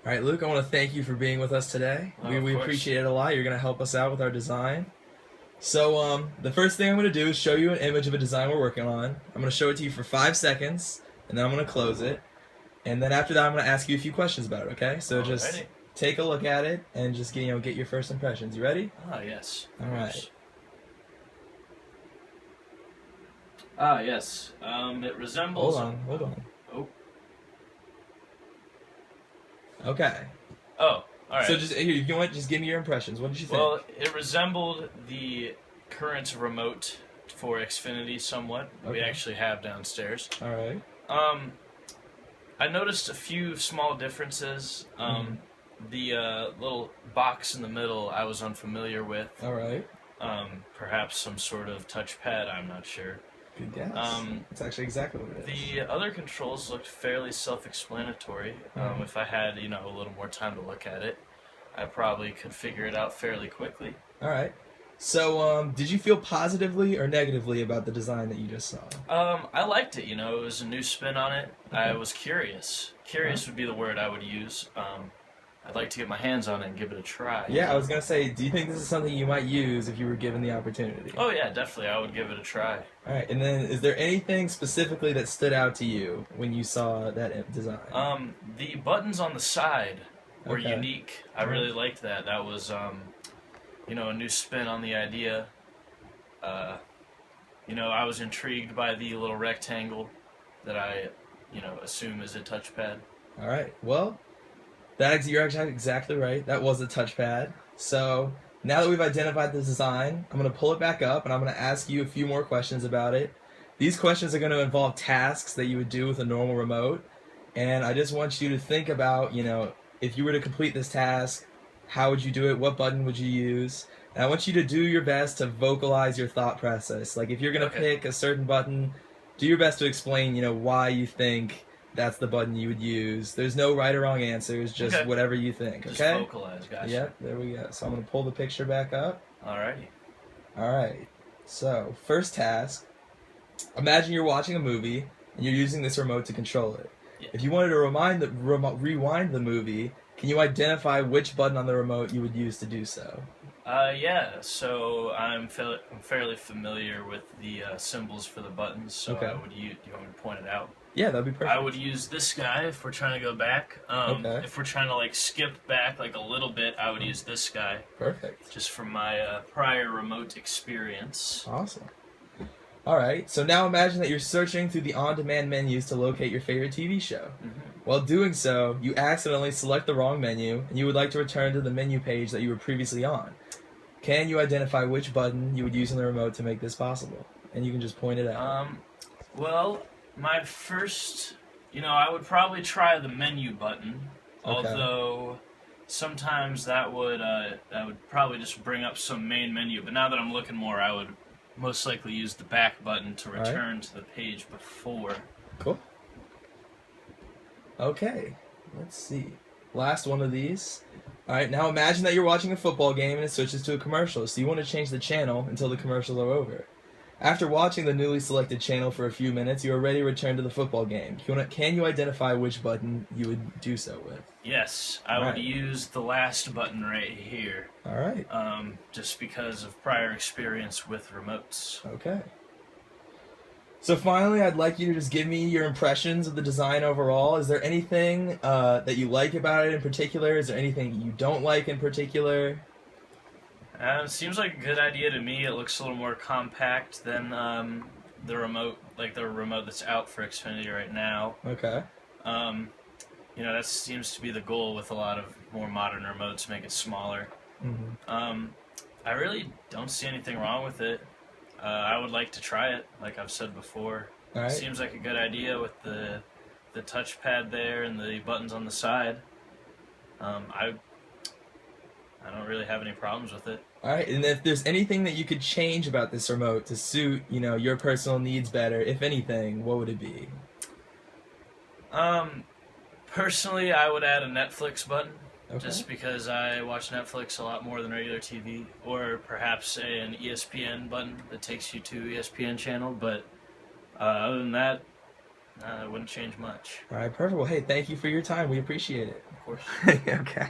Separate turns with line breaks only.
All right, Luke, I want to thank you for being with us today.
Oh,
We
of course.
appreciate it a lot. You're going to help us out with our design. So, the first thing I'm going to do is show you an image of a design we're working on. I'm going to show it to you for 5 seconds, and then I'm going to close it. And then after that, I'm going to ask you a few questions about it, okay? So just
Alrighty.
take a look at it and just get your first impressions. You ready?
Ah, yes.
All right.
Ah, yes. It resembles.
Hold on.
Oh.
Okay.
Oh, alright.
So just here, you want just give me your impressions. What did you think?
Well, it resembled the current remote for Xfinity somewhat. We
Okay.
actually have downstairs.
All right.
I noticed a few small differences. The little box in the middle I was unfamiliar with.
All right.
Perhaps some sort of touchpad, I'm not sure.
Good guess. It's actually exactly what it is.
The other controls looked fairly self-explanatory. If I had, a little more time to look at it, I probably could figure it out fairly quickly.
All right. So, did you feel positively or negatively about the design that you just saw?
I liked it. It was a new spin on it.
Okay.
I was curious. Curious would be the word I would use. I'd like to get my hands on it and give it a try.
Yeah, I was gonna say, do you think this is something you might use if you were given the opportunity?
Oh yeah, definitely. I would give it a try.
All right. And then, is there anything specifically that stood out to you when you saw that design?
The buttons on the side were
Okay.
unique. I really liked that. That was, a new spin on the idea. I was intrigued by the little rectangle that I, assume is a touchpad.
All right. Well, you're exactly right. That was a touchpad. So now that we've identified the design, I'm going to pull it back up and I'm going to ask you a few more questions about it. These questions are going to involve tasks that you would do with a normal remote. And I just want you to think about, if you were to complete this task, how would you do it? What button would you use? And I want you to do your best to vocalize your thought process. Like if you're going to pick a certain button, do your best to explain, why you think that's the button you would use. There's no right or wrong answers, just whatever you think,
Just
okay?
vocalize, gotcha.
Yep, there we go. So I'm going to pull the picture back up.
Alrighty.
All right. So, first task. Imagine you're watching a movie and you're using this remote to control it.
Yeah.
If you wanted to rewind the movie, can you identify which button on the remote you would use to do so?
Yeah, so I'm fairly familiar with the symbols for the buttons, so
Okay.
do you want me to point it out?
Yeah, that'd be perfect.
I would use this guy if we're trying to go back.
Okay.
If we're trying to skip back a little bit, I would use this guy,
Perfect.
just from my prior remote experience.
Awesome. All right, so now imagine that you're searching through the on-demand menus to locate your favorite TV show. While doing so, you accidentally select the wrong menu, and you would like to return to the menu page that you were previously on. Can you identify which button you would use on the remote to make this possible? And you can just point it out.
Well, my first, I would probably try the menu button, although sometimes that would probably just bring up some main menu. But now that I'm looking more, I would most likely use the back button to return to the page before.
Cool. Okay, let's see. Last one of these. All right, now imagine that you're watching a football game and it switches to a commercial, so you want to change the channel until the commercials are over. After watching the newly selected channel for a few minutes, you are ready to return to the football game. Can you identify which button you would do so with?
Yes, I would use the last button right here.
All right.
Just because of prior experience with remotes.
Okay. So finally, I'd like you to just give me your impressions of the design overall. Is there anything that you like about it in particular? Is there anything you don't like in particular?
It seems like a good idea to me. It looks a little more compact than the remote, the remote that's out for Xfinity right now.
Okay.
That seems to be the goal with a lot of more modern remotes, make it smaller. I really don't see anything wrong with it. I would like to try it, like I've said before.
All right.
Seems like a good idea with the touchpad there and the buttons on the side. I don't really have any problems with it.
All right, and if there's anything that you could change about this remote to suit, your personal needs better, if anything, what would it be?
Personally, I would add a Netflix button,
Okay.
just because I watch Netflix a lot more than regular TV, or perhaps an ESPN button that takes you to ESPN channel, but other than that, it wouldn't change much.
All right, perfect. Well, hey, thank you for your time. We appreciate it.
course.
Okay.